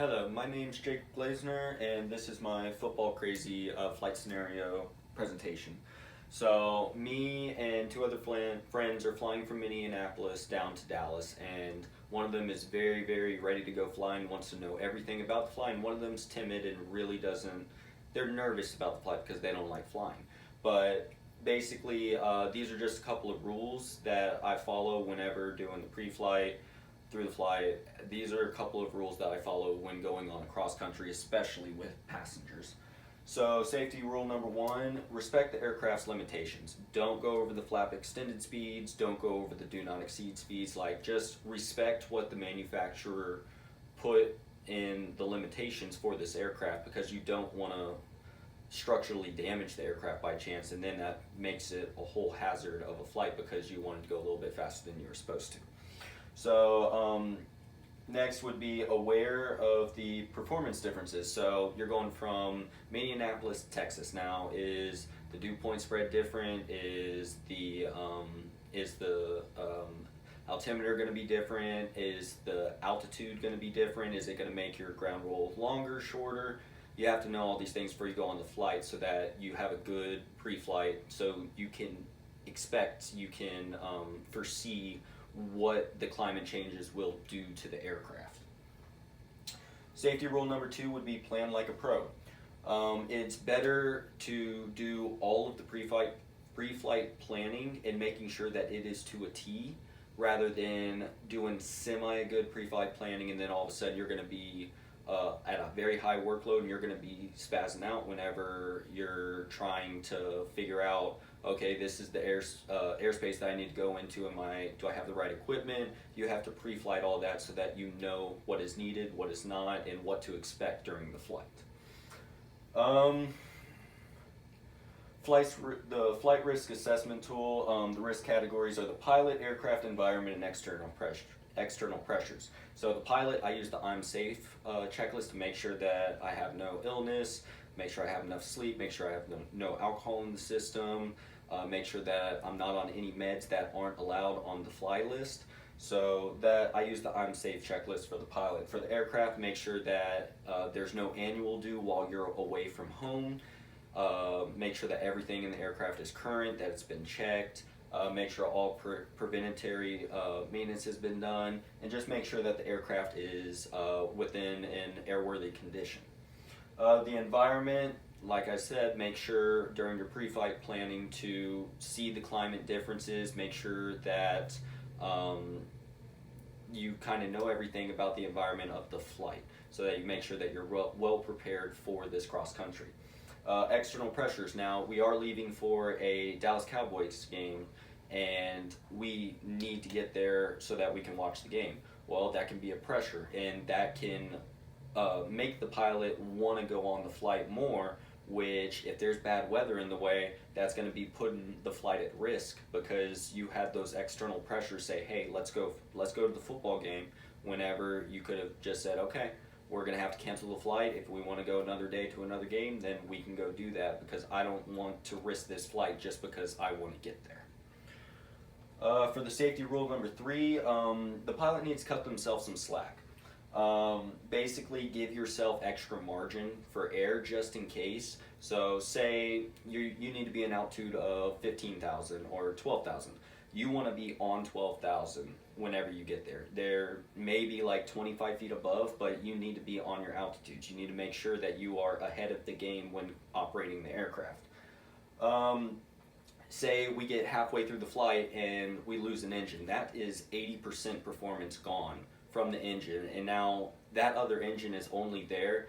Hello, my name's Jake Glazner, and this is my football crazy flight scenario presentation. So, me and two other friends are flying from Minneapolis down to Dallas, and one of them is very, very ready to go fly and wants to know everything about the flight, and one of them's timid and really doesn't, they're nervous about the flight because they don't like flying. But basically, these are just a couple of rules that I follow whenever doing the pre flight through the flight. These are a couple of rules that I follow when going on a cross country, especially with passengers. So, safety rule number one, respect the aircraft's limitations. Don't go over the flap extended speeds, don't go over the do not exceed speeds. Like, just respect what the manufacturer put in the limitations for this aircraft because you don't want to structurally damage the aircraft by chance, and then that makes it a whole hazard of a flight because you wanted to go a little bit faster than you were supposed to. So, next would be aware of the performance differences. So you're going from Minneapolis to Texas now. Is the dew point spread different? Is the altimeter going to be different? Is the altitude going to be different? Is it going to make your ground roll longer, shorter? You have to know all these things before you go on the flight so that you have a good pre-flight, so you can foresee what the climate changes will do to the aircraft. Safety rule number two would be plan like a pro. It's better to do all of the pre-flight planning and making sure that it is to a T rather than doing semi good pre-flight planning and then all of a sudden you're going to be at a very high workload and you're going to be spazzing out whenever you're trying to figure out, okay, this is the airspace that I need to go into. Do I have the right equipment? You have to pre-flight all that so that you know what is needed, what is not, and what to expect during the flight. The flight risk assessment tool, the risk categories are the pilot, aircraft environment, and external pressures. So the pilot, I use the I'm safe checklist to make sure that I have no illness, make sure I have enough sleep, make sure I have no alcohol in the system, make sure that I'm not on any meds that aren't allowed on the fly list. So that I use the I'm safe checklist for the pilot. For the aircraft, make sure that there's no annual due while you're away from home. Make sure that everything in the aircraft is current, that it's been checked. Make sure all preventatory maintenance has been done, and just make sure that the aircraft is within an airworthy condition. The environment, like I said, make sure during your pre-flight planning to see the climate differences, make sure that you kind of know everything about the environment of the flight so that you make sure that you're well prepared for this cross country. External pressures. Now, we are leaving for a Dallas Cowboys game, and we need to get there so that we can watch the game. Well, that can be a pressure, and that can make the pilot want to go on the flight more, which, if there's bad weather in the way, that's going to be putting the flight at risk because you had those external pressures say, hey, let's go to the football game, whenever you could have just said, okay, we're going to have to cancel the flight. If we want to go another day to another game, then we can go do that because I don't want to risk this flight just because I want to get there. For the safety rule number three, the pilot needs to cut themselves some slack. Basically, give yourself extra margin for air just in case. So say you need to be an altitude of 15,000 or 12,000. You want to be on 12,000 whenever you get there. There may be like 25 feet above, but you need to be on your altitudes. You need to make sure that you are ahead of the game when operating the aircraft. Say we get halfway through the flight and we lose an engine. That is 80% performance gone from the engine, and now that other engine is only there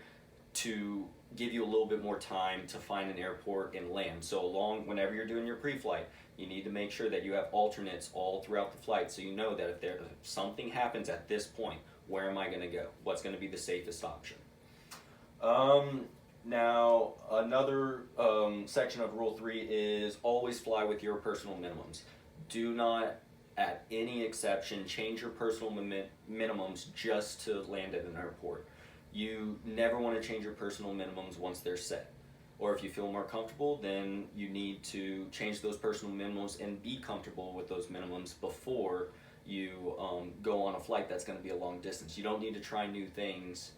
to give you a little bit more time to find an airport and land. So whenever you're doing your pre-flight, you need to make sure that you have alternates all throughout the flight so you know that if something happens at this point, where am I going to go? What's going to be the safest option? Now, another section of Rule 3 is always fly with your personal minimums. Do not, at any exception, change your personal minimums just to land at an airport. You never want to change your personal minimums once they're set. Or if you feel more comfortable, then you need to change those personal minimums and be comfortable with those minimums before you go on a flight that's going to be a long distance. You don't need to try new things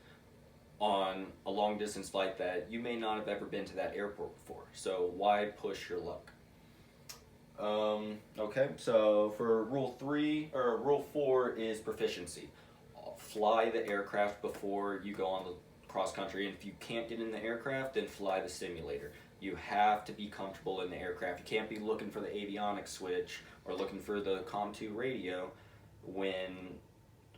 on a long distance flight that you may not have ever been to that airport before. So why push your luck? Okay, so for rule 4 is proficiency. Fly the aircraft before you go on the cross country, and if you can't get in the aircraft, then fly the simulator. You have to be comfortable in the aircraft. You can't be looking for the avionics switch or looking for the COM2 radio when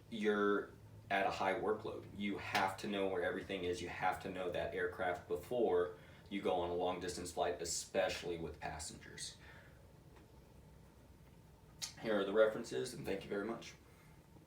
you're at a high workload. You have to know where everything is. You have to know that aircraft before you go on a long distance flight, especially with passengers. Here are the references, and thank you very much.